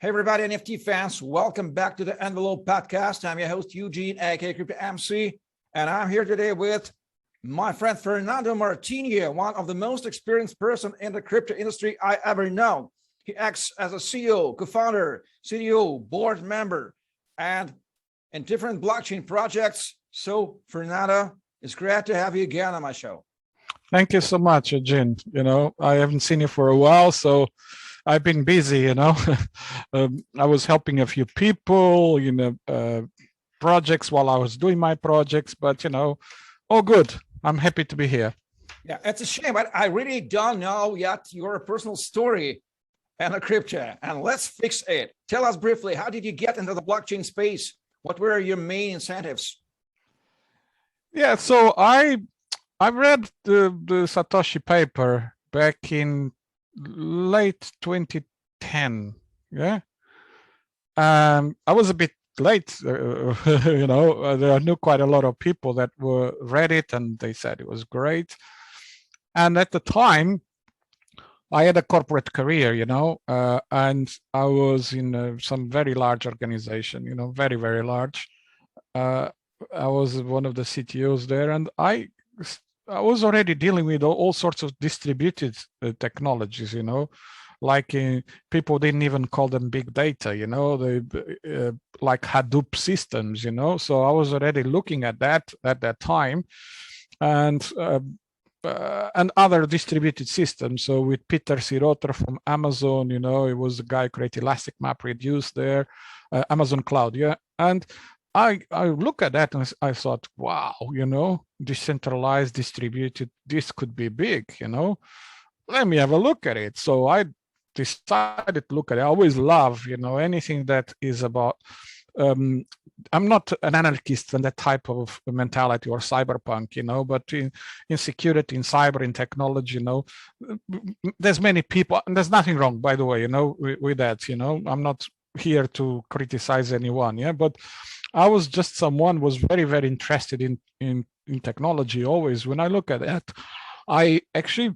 Hey everybody, NFT fans, welcome back to the ENVELOP Podcast. I'm your host, Eugene, aka Crypto MC, and I'm here today with my friend Fernando Martinho, one of the most experienced person in the crypto industry I ever know. He acts as a CEO, co-founder, CTO, board member, and in different blockchain projects. So Fernando, it's great to have you again on my show. Thank you so much, Eugene. I haven't seen you for a while, so I've been busy, I was helping a few people, projects while I was doing my projects, but, all good. I'm happy to be here. Yeah, it's a shame, but I really don't know yet your personal story and the crypto, and let's fix it. Tell us briefly, how did you get into the blockchain space? What were your main incentives? Yeah, so I read the Satoshi paper back in late 2010. Yeah, I was a bit late. I knew quite a lot of people that read it, and they said it was great. And at the time, I had a corporate career, and I was in some very large organization, very, very large. I was one of the CTOs there, and I was already dealing with all sorts of distributed technologies, like people didn't even call them big data, they like Hadoop systems, so I was already looking at that at that time, and other distributed systems. So with Peter Siroter from Amazon, it was the guy who created Elastic Map Reduce there, Amazon Cloud, yeah. And I look at that and I thought, wow, decentralized, distributed, this could be big, let me have a look at it. So I decided to look at it. I always love, anything that is about, I'm not an anarchist and that type of mentality or cyberpunk, but in security, in cyber, in technology, there's many people, and there's nothing wrong, by the way, with that, I'm not here to criticize anyone, yeah, but I was just someone was very, very interested in technology always. When I look at that, I actually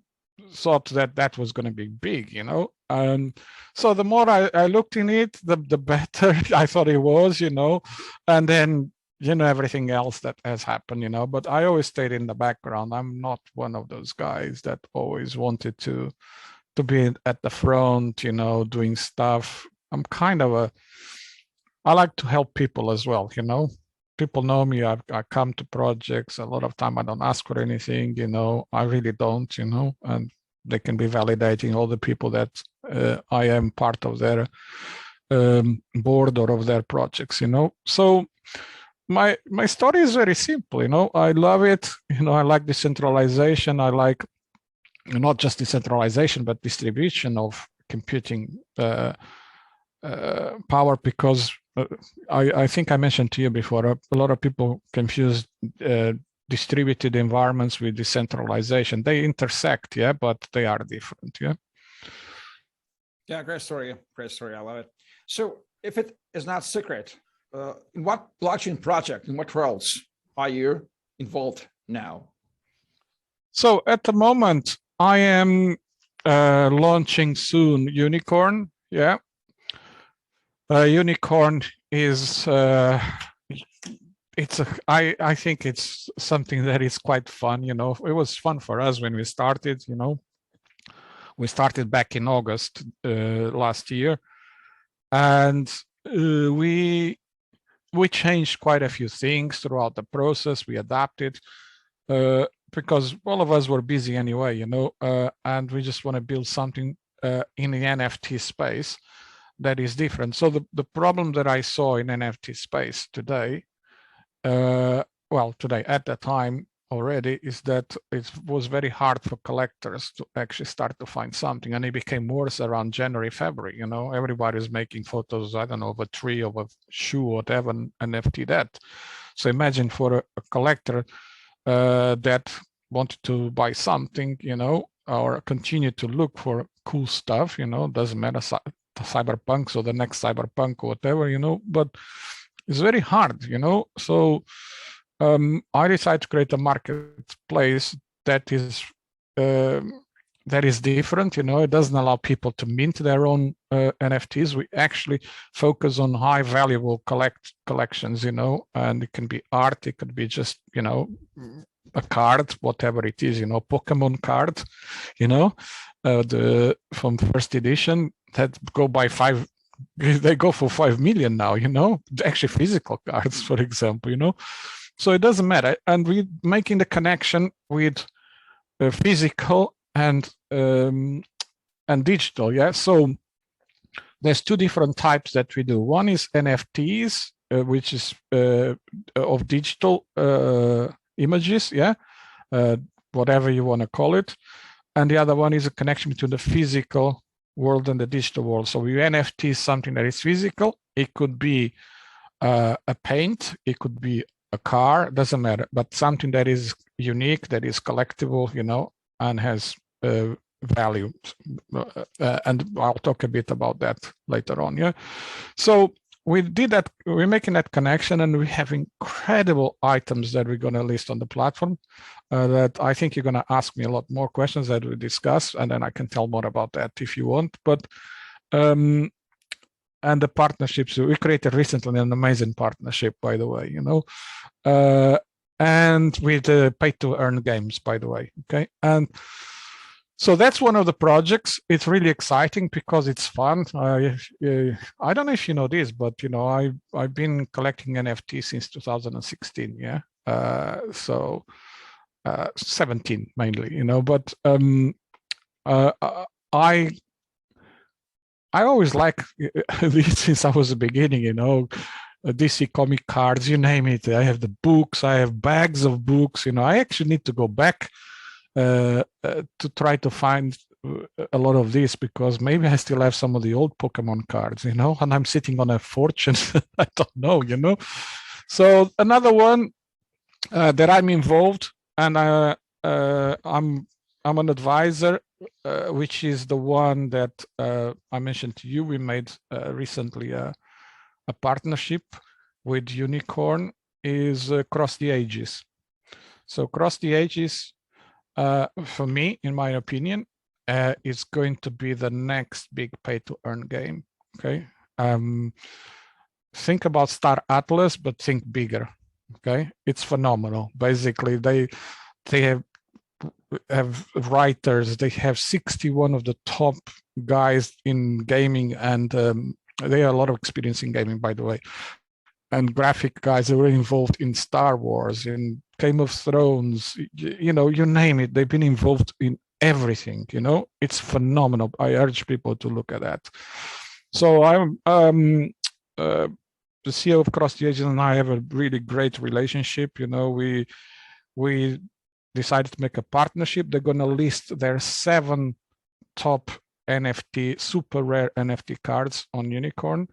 thought that was going to be big, and so the more I looked in it, the better I thought it was, and then, everything else that has happened, but I always stayed in the background. I'm not one of those guys that always wanted to be at the front, doing stuff. I'm kind of I like to help people as well, People know me, I come to projects, a lot of time I don't ask for anything, I really don't, and they can be validating all the people that I am part of their board or of their projects, So my story is very simple, I love it, I like decentralization, I like not just decentralization, but distribution of computing power, because I think I mentioned to you before, a lot of people confuse distributed environments with decentralization. They intersect, yeah, but they are different, yeah. Yeah, great story, I love it. So if it is not secret, in what blockchain project, in what roles are you involved now? So at the moment, I am launching soon Unicorn, yeah. Unicorn is I think it's something that is quite fun. It was fun for us when we started. We started back in August last year, and we changed quite a few things throughout the process. We adapted because all of us were busy anyway, and we just want to build something in the NFT space that is different. So the problem that I saw in NFT space today, today at the time already, is that it was very hard for collectors to actually start to find something, and it became worse around January, February. Everybody's making photos, I don't know, of a tree, of a shoe, whatever, NFT that. So imagine for a collector that wanted to buy something, or continue to look for cool stuff, doesn't matter, cyberpunk or the next cyberpunk or whatever, but it's very hard, so I decided to create a marketplace that is that is different. It doesn't allow people to mint their own NFTs. We actually focus on high valuable collections, and it can be art, it could be just, a card, whatever it is, Pokemon card, from first edition that go by they go for 5 million now, actually physical cards, for example, so it doesn't matter. And we're making the connection with physical and digital. Yeah, so there's two different types that we do. One is NFTs, which is of digital images, whatever you want to call it, and the other one is a connection between the physical world and the digital world. So your NFT is something that is physical. It could be a paint, it could be a car, doesn't matter, but something that is unique, that is collectible, and has value. And I'll talk a bit about that later on. Yeah. So we did that. We're making that connection, and we have incredible items that we're going to list on the platform. That I think you're going to ask me a lot more questions that we discuss, and then I can tell more about that if you want. But and the partnerships we created recently, an amazing partnership, by the way, and with pay-to-earn games, by the way. Okay, and so that's one of the projects. It's really exciting because it's fun. I don't know if you know this, but I've been collecting NFTs since 2016. Yeah, so 17 mainly. But I always like this since I was the beginning. DC comic cards, you name it. I have the books. I have bags of books. I actually need to go back to try to find a lot of this, because maybe I still have some of the old Pokemon cards, and I'm sitting on a fortune. I don't know, So another one that I'm involved, and I'm an advisor, which is the one that I mentioned to you. We made recently a partnership with Unicorn, is Cross the Ages. So Cross the Ages, for me, in my opinion, is going to be the next big pay-to-earn game. Okay, think about Star Atlas, but think bigger. Okay, it's phenomenal. Basically, they have writers. They have 61 of the top guys in gaming, and they have a lot of experience in gaming, by the way. And graphic guys that were involved in Star Wars, in Game of Thrones, you name it. They've been involved in everything. It's phenomenal. I urge people to look at that. So I'm the CEO of Cross the Ages, and I have a really great relationship. We decided to make a partnership. They're going to list their 7 top NFT, super rare NFT cards on Unicorn.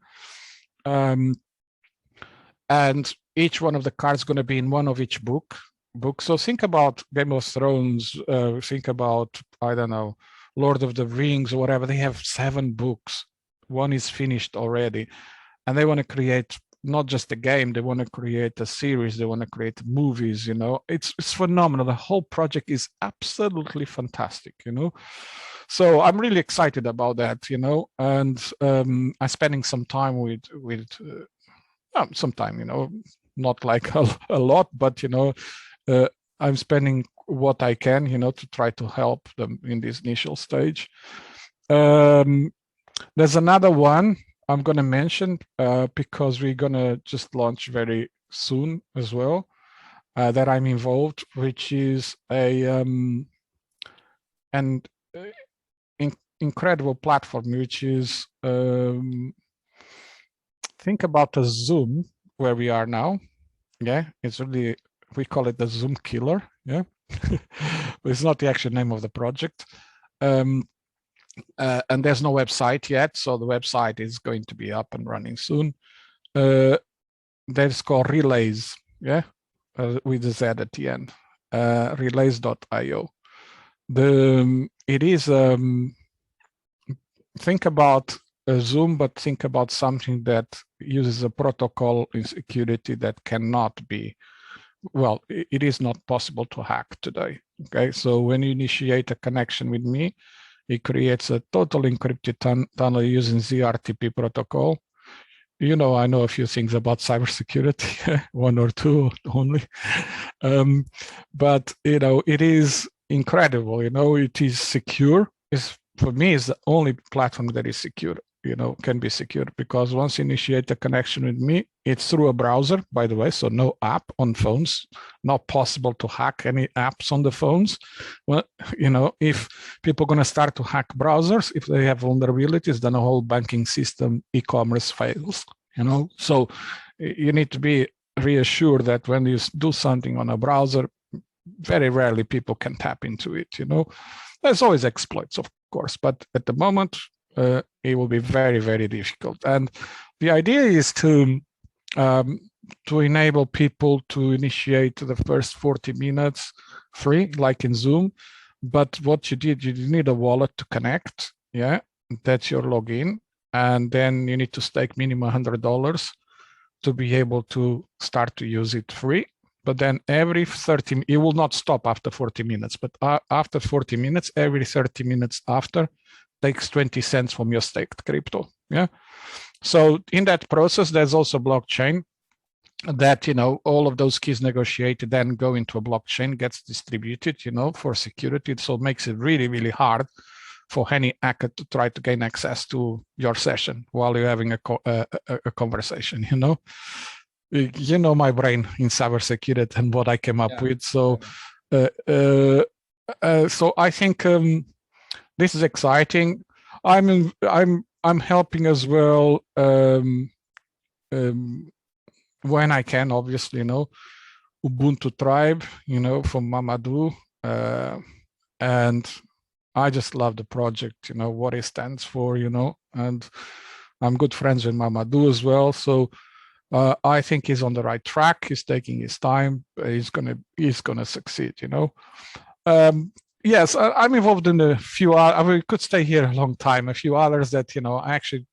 And each one of the cards is going to be in one of each book. So think about Game of Thrones, think about, I don't know, Lord of the Rings or whatever. They have 7 books. One is finished already. And they want to create not just a game, they want to create a series, they want to create movies, It's phenomenal. The whole project is absolutely fantastic, So I'm really excited about that, and I'm spending some time with some time, not like a lot, but I'm spending what I can, to try to help them in this initial stage. There's another one I'm going to mention because we're going to just launch very soon as well, that I'm involved, which is an incredible platform, which is think about a Zoom where we are now. Yeah, it's really, we call it the Zoom killer. Yeah, it's not the actual name of the project. And there's no website yet, so the website is going to be up and running soon. That's called Relays, yeah, with a Z at the end. Relays.io. It is think about a Zoom, but think about something that uses a protocol in security that cannot be well, it is not possible to hack today. Okay, so when you initiate a connection with me, it creates a total encrypted tunnel using ZRTP protocol. You know, I know a few things about cybersecurity, one or two only, but you know, it is incredible. You know, it is secure. For me, it's the only platform that is secure. You know, can be secure, because once you initiate a connection with me, it's through a browser, by the way, so no app on phones, not possible to hack any apps on the phones. Well, you know, if people are going to start to hack browsers, if they have vulnerabilities, then the whole banking system, e-commerce fails, you know. So you need to be reassured that when you do something on a browser, very rarely people can tap into it, you know. There's always exploits, of course, but at the moment, it will be very, very difficult. And the idea is to enable people to initiate the first 40 minutes free, like in Zoom. But what you need a wallet to connect. Yeah, that's your login. And then you need to stake minimum $100 to be able to start to use it free. But then every 30, it will not stop after 40 minutes, but after 40 minutes, every 30 minutes after, takes 20 cents from your staked crypto. Yeah. So in that process, there's also blockchain that, you know, all of those keys negotiated then go into a blockchain, gets distributed, you know, for security. So it makes it really, really hard for any hacker to try to gain access to your session while you're having a conversation, you know. You know my brain in cybersecurity and what I came up with. So, so I think this is exciting. I'm helping as well when I can, obviously, you know, Ubuntu Tribe, you know, from Mamadou, and I just love the project, you know, what it stands for, you know, and I'm good friends with Mamadou as well. So I think he's on the right track. He's taking his time. He's gonna succeed, you know. Yes, I'm involved in a few. We could stay here a long time. A few others that, you know, actually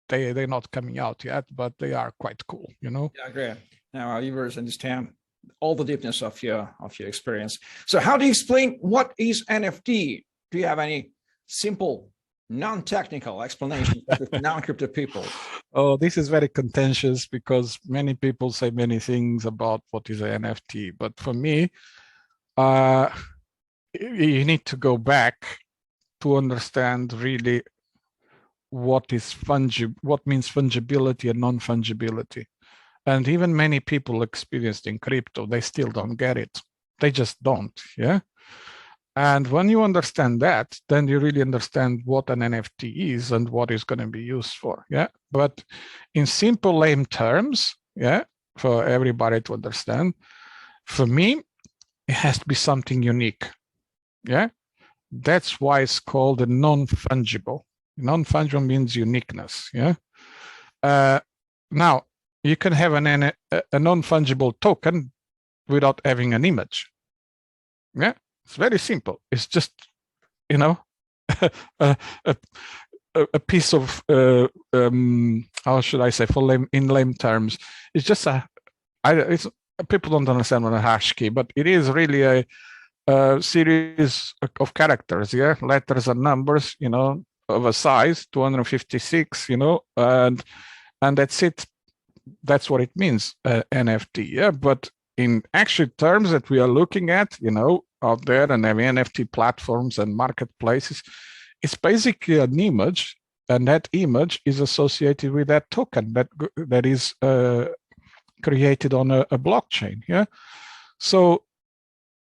they're not coming out yet, but they are quite cool, you know. Yeah, great. Now our viewers understand all the deepness of your experience. So how do you explain what is NFT? Do you have any simple, non-technical explanation for non-crypto people? Oh, this is very contentious because many people say many things about what is an NFT, but for me, you need to go back to understand really what is what means fungibility and non-fungibility. And even many people experienced in crypto, they still don't get it. They just don't, yeah? And when you understand that, then you really understand what an NFT is and what is going to be used for, yeah? But in simple lame terms, yeah, for everybody to understand, for me, it has to be something unique, yeah? That's why it's called a non-fungible. Non-fungible means uniqueness, yeah? Now, you can have a non-fungible token without having an image, yeah? It's very simple. It's just, you know, a piece of, how should I say, in lame terms, it's just people don't understand what a hash key, but it is really a series of characters, yeah, letters and numbers, you know, of a size 256, you know, and that's it. That's what it means, NFT, yeah. But in actual terms that we are looking at, you know, out there and having NFT platforms and marketplaces, it's basically an image, and that image is associated with that token that is created on a blockchain, yeah. So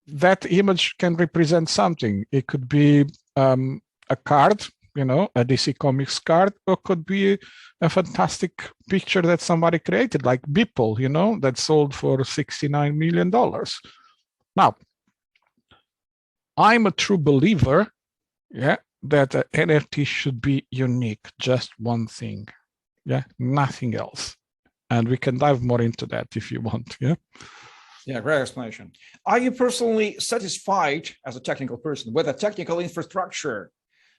that image can represent something. It could be a card, you know, a DC Comics card, or could be a fantastic picture that somebody created, like Beeple, you know, that sold for $69 million. Now, I'm a true believer, yeah, that an NFT should be unique, just one thing, yeah, nothing else. And we can dive more into that if you want, yeah. Yeah, great explanation. Are you personally satisfied as a technical person with the technical infrastructure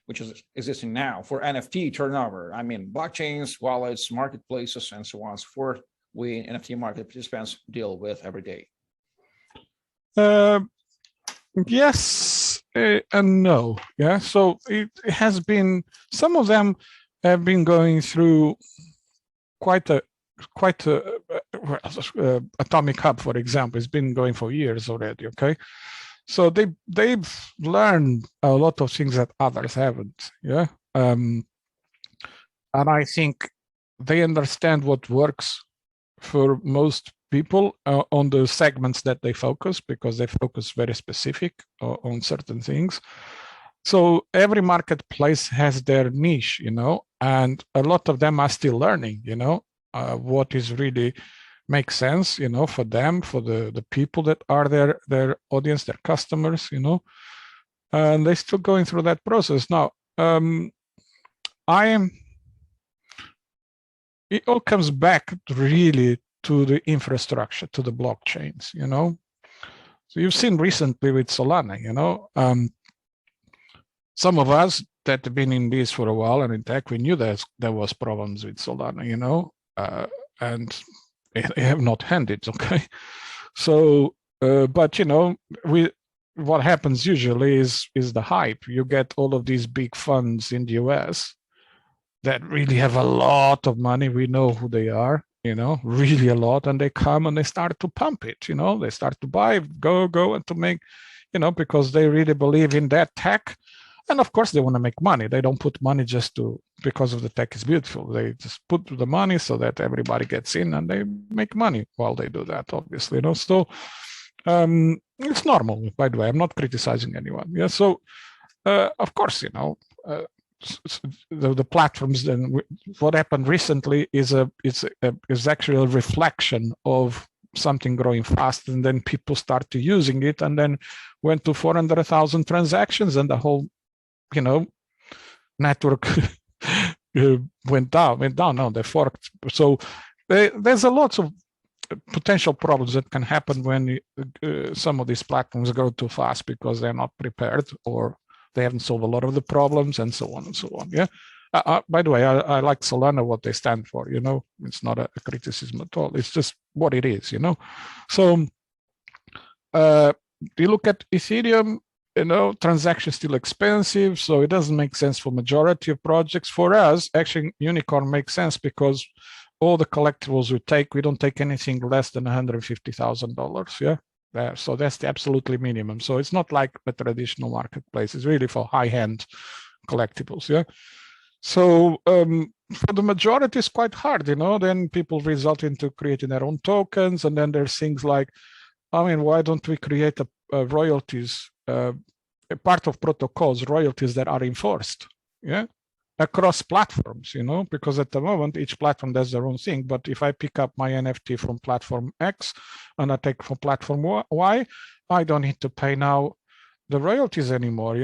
which is existing now for NFT turnover? I mean, blockchains, wallets, marketplaces, and so on and so forth, we NFT market participants deal with every day. Uh, yes and no. Yeah. So it has been, some of them have been going through quite a Atomic Hub, for example, has been going for years already. Okay. So they've learned a lot of things that others haven't. Yeah. And I think they understand what works for most people on the segments that they focus, because they focus very specific on certain things. So every marketplace has their niche, and a lot of them are still learning, what is really makes sense, for them, for the people that are their audience, their customers, and they're still going through that process. Now, it all comes back really to the infrastructure, to the blockchains, So you've seen recently with Solana, some of us that have been in this for a while and in tech, we knew there was problems with Solana, and they have not ended, okay? So, but what happens usually is the hype. You get all of these big funds in the US that really have a lot of money. We know who they are, really a lot, and they come and they start to pump it, they start to buy, go, and to make, because they really believe in that tech. And of course, they want to make money. They don't put money just because of the tech is beautiful. They just put the money so that everybody gets in and they make money while they do that, obviously, So it's normal, by the way. I'm not criticizing anyone. Yeah. So of course, the platforms. Then what happened recently is actually a reflection of something growing fast, and then people start to using it, and then went to 400,000 transactions, and the whole network went down. No, they forked. So there's a lot of potential problems that can happen when some of these platforms grow too fast because they're not prepared, or they haven't solved a lot of the problems, and so on and so on. Yeah. By the way, I like Solana, what they stand for. It's not a criticism at all. It's just what it is. So you look at Ethereum. Transactions still expensive, so it doesn't make sense for majority of projects. For us, actually, Unicorn makes sense because all the collectibles we don't take anything less than $150,000. Yeah. So that's the absolutely minimum. So it's not like a traditional marketplace. It's really for high-end collectibles. Yeah. So for the majority, it's quite hard. Then people result into creating their own tokens, and then there's things like, why don't we create a royalties, a part of protocols, royalties that are enforced, across platforms, because at the moment, each platform does their own thing. But if I pick up my NFT from platform X and I take from platform Y, I don't need to pay now the royalties anymore,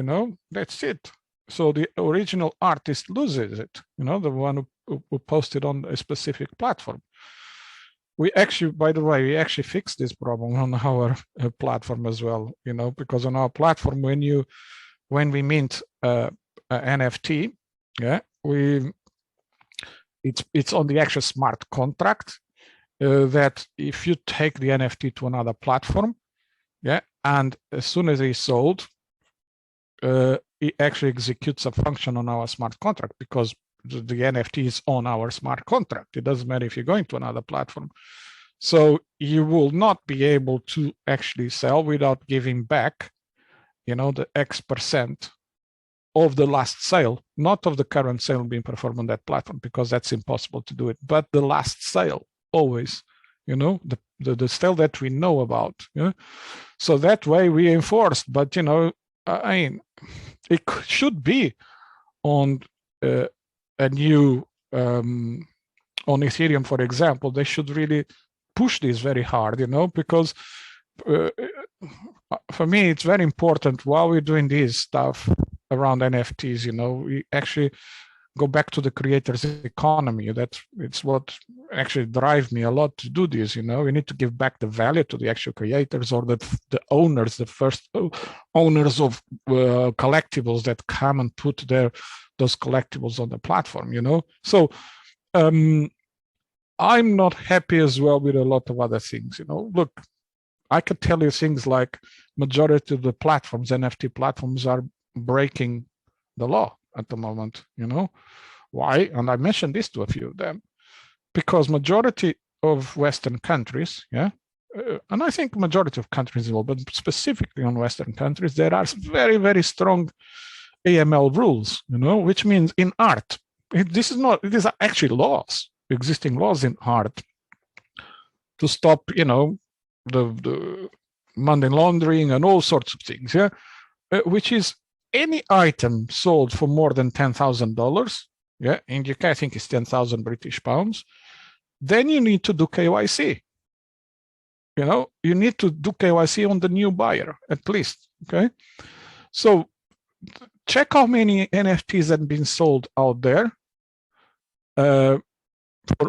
that's it. So the original artist loses it, the one who posted on a specific platform. We actually, by the way, we actually fixed this problem on our platform as well, because on our platform, when we mint an NFT, it's on the actual smart contract that if you take the NFT to another platform, and as soon as it's sold, it actually executes a function on our smart contract, because the NFT is on our smart contract. It doesn't matter if you're going to another platform. So you will not be able to actually sell without giving back, the X% of the last sale, not of the current sale being performed on that platform, because that's impossible to do it, but the last sale always, the sale that we know about. So that way we enforced, but it should be on a new on Ethereum, for example. They should really push this very hard, because for me, it's very important while we're doing this stuff around NFTs, we actually go back to the creators' economy. It's what actually drives me a lot to do this. We need to give back the value to the actual creators, or the owners, the first owners of collectibles that come and put those collectibles on the platform. So I'm not happy as well with a lot of other things. Look, I could tell you things like majority of the platforms, NFT platforms, are breaking the law at the moment. Why? And I mentioned this to a few of them, because majority of Western countries, and I think majority of countries as well, but specifically on Western countries, there are very, very strong AML rules, which means in art, these are actually laws, existing laws in art to stop, the money laundering and all sorts of things, which is any item sold for more than $10,000, in UK, I think it's 10,000 British pounds, then you need to do KYC. You need to do KYC on the new buyer, at least, okay? So check how many NFTs have been sold out there for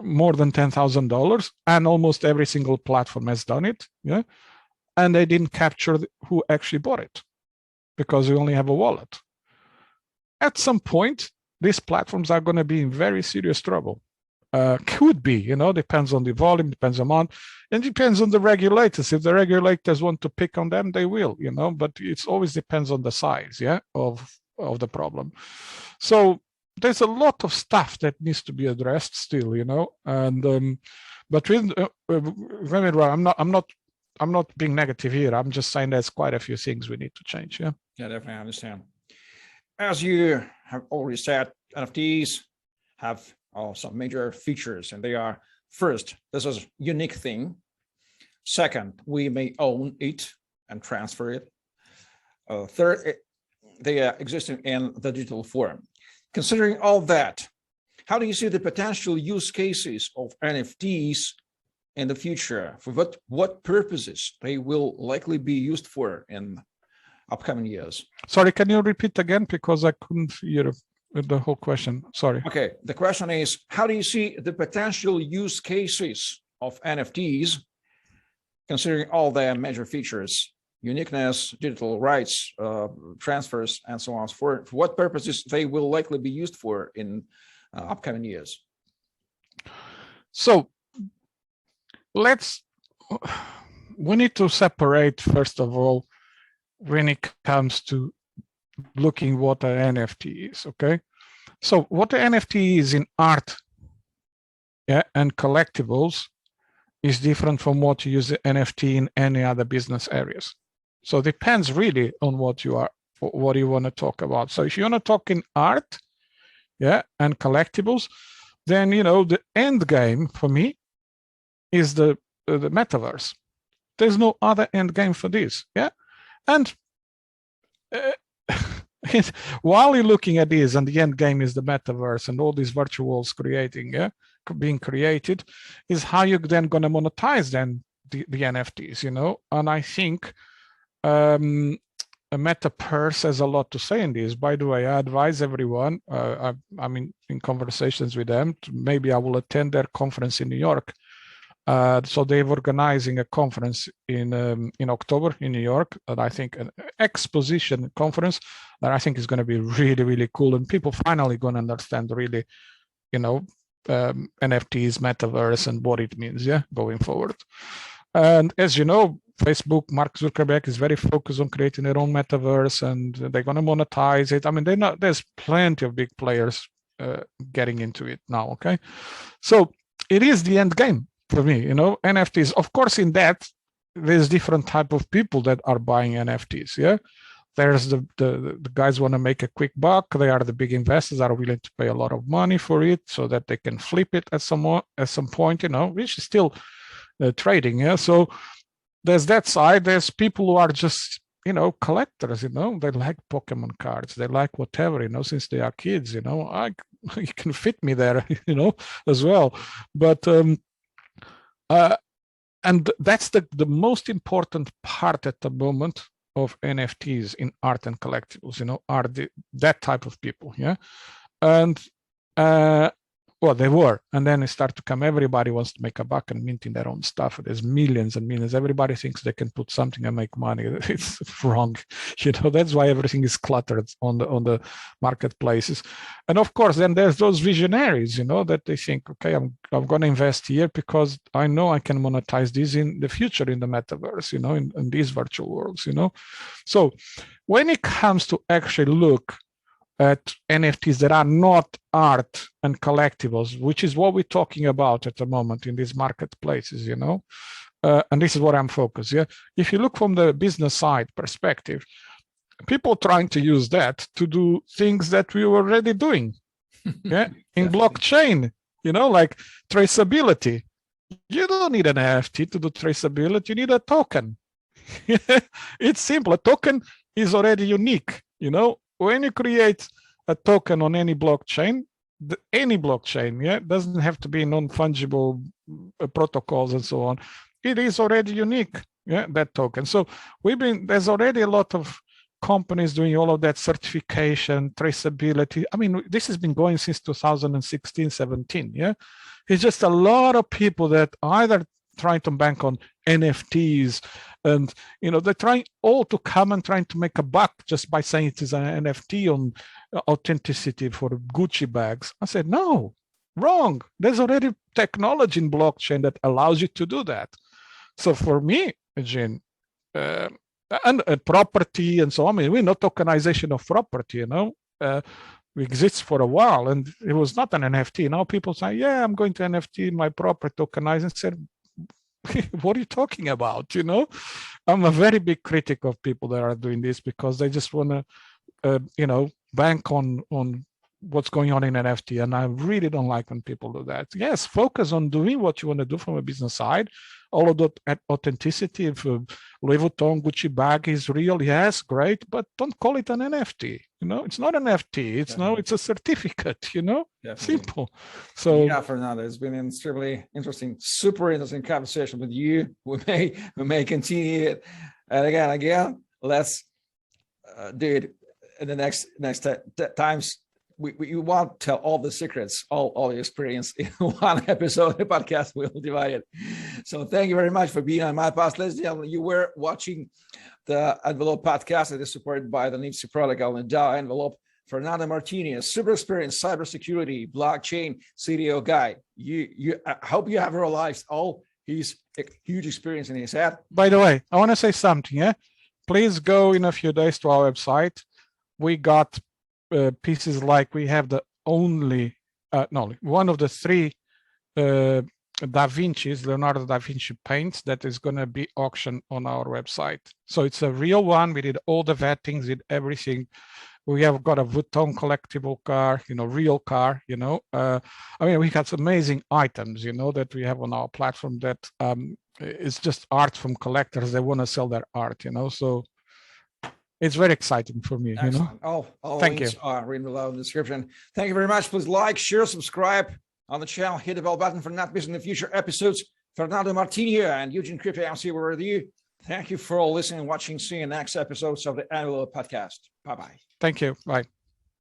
more than $10,000, and almost every single platform has done it, and they didn't capture who actually bought it because you only have a wallet. At some point, these platforms are going to be in very serious trouble. Could be, depends on the volume, depends on amount, and depends on the regulators. If the regulators want to pick on them, they will, but it always depends on the size, of the problem. So there's a lot of stuff that needs to be addressed still, and but I'm not being negative here. I'm just saying there's quite a few things we need to change. Yeah, definitely, I understand. As you have already said, NFTs have some major features, and they are: first, this is a unique thing. Second, we may own it and transfer it. Third, they are existing in the digital form. Considering all that, how do you see the potential use cases of NFTs in the future? For what purposes they will likely be used for in upcoming years? Sorry, can you repeat again, because I couldn't hear the whole question? Sorry. Okay, the question is, how do you see the potential use cases of NFTs, considering all their major features, uniqueness, digital rights, transfers, and so on, for what purposes they will likely be used for in upcoming years? So we need to separate, first of all, when it comes to looking what an NFT is, okay? So what an NFT is in art, and collectibles is different from what you use NFT in any other business areas. So it depends really on what you want to talk about. So if you want to talk in art, and collectibles, then the end game for me is the metaverse. There's no other end game for this, and while you're looking at this, and the end game is the metaverse and all these virtual worlds being created, is how you're then going to monetize then the NFTs, and I think a metaverse has a lot to say in this. By the way, I advise everyone, I'm in conversations with them, maybe I will attend their conference in New York. So they're organizing a conference in October in New York, and I think an exposition conference that I think is going to be really, really cool, and people finally going to understand really, NFTs, metaverse, and what it means, going forward. And as you know, Facebook, Mark Zuckerberg is very focused on creating their own metaverse, and they're going to monetize it. I mean, there's plenty of big players getting into it now. Okay, so it is the end game for me. NFTs. Of course, in that there's different type of people that are buying NFTs. There's the guys want to make a quick buck. They are the big investors are willing to pay a lot of money for it so that they can flip it at some point. Which is still trading. So there's that side. There's people who are just collectors. They like Pokemon cards. They like whatever. Since they are kids. You can fit me there. As well. But and that's the most important part at the moment of NFTs in art and collectibles, are that type of people, and Well, they were, and then it started to come. Everybody wants to make a buck and minting their own stuff. There's millions and millions. Everybody thinks they can put something and make money. It's wrong. That's why everything is cluttered on the marketplaces. And of course, then there's those visionaries, that they think, okay, I'm going to invest here because I know I can monetize this in the future in the metaverse, in these virtual worlds, So when it comes to actually look at NFTs that are not art and collectibles, which is what we're talking about at the moment in these marketplaces, and this is what I'm focused. Yeah, if you look from the business side perspective, people trying to use that to do things that we were already doing. Yeah, in blockchain, like traceability. You don't need an NFT to do traceability. You need a token. It's simple. A token is already unique. When you create a token on any blockchain, doesn't have to be non-fungible protocols and so on. It is already unique, that token. So there's already a lot of companies doing all of that certification, traceability. I mean, this has been going since 2016, 17. Yeah, it's just a lot of people that either trying to bank on NFTs, and they're trying all to come and trying to make a buck just by saying it is an NFT on authenticity for Gucci bags. I said, no, wrong. There's already technology in blockchain that allows you to do that. So for me, Eugene, and property and so on, we're not tokenization of property, it exists for a while, and it was not an NFT. Now people say, yeah, I'm going to NFT my property tokenize, and said, what are you talking about? I'm a very big critic of people that are doing this because they just want to, bank on what's going on in NFT. And I really don't like when people do that. Yes, focus on doing what you want to do from a business side. All of the authenticity of Louis Vuitton Gucci bag is real. Yes, great, but don't call it an NFT. It's not an NFT. It's a certificate. Definitely. Simple. So yeah, Fernando, it's been an extremely interesting, super interesting conversation with you. We may continue it, and again, let's do it in the next times. We won't tell all the secrets, all the experience in one episode. The podcast will divide it. So thank you very much for being on my podcast. Ladies and gentlemen, you were watching the ENVELOP Podcast that is supported by the NFTs protocol and DAO ENVELOP. Fernando Martinho, super experienced cybersecurity, blockchain CDO guy. I hope you have realized all his huge experience in his head. By the way, I want to say something. Yeah, please go in a few days to our website. We got pieces like we have the only one of the three Leonardo da Vinci paints that is going to be auctioned on our website. So it's a real one. We did all the vettings, did everything. We have got a Vuitton collectible car, real car, we got some amazing items, that we have on our platform that is just art from collectors. They want to sell their art, so it's very exciting for me. Excellent. All Thank links you. are written below in the description. Thank you very much. Please like, share, subscribe on the channel. Hit the bell button for not missing the future episodes. Fernando Martinho and Eugene Crypto MC were with you. Thank you for all listening and watching. See you in the next episodes of the ENVELOP Podcast. Bye-bye. Thank you. Bye.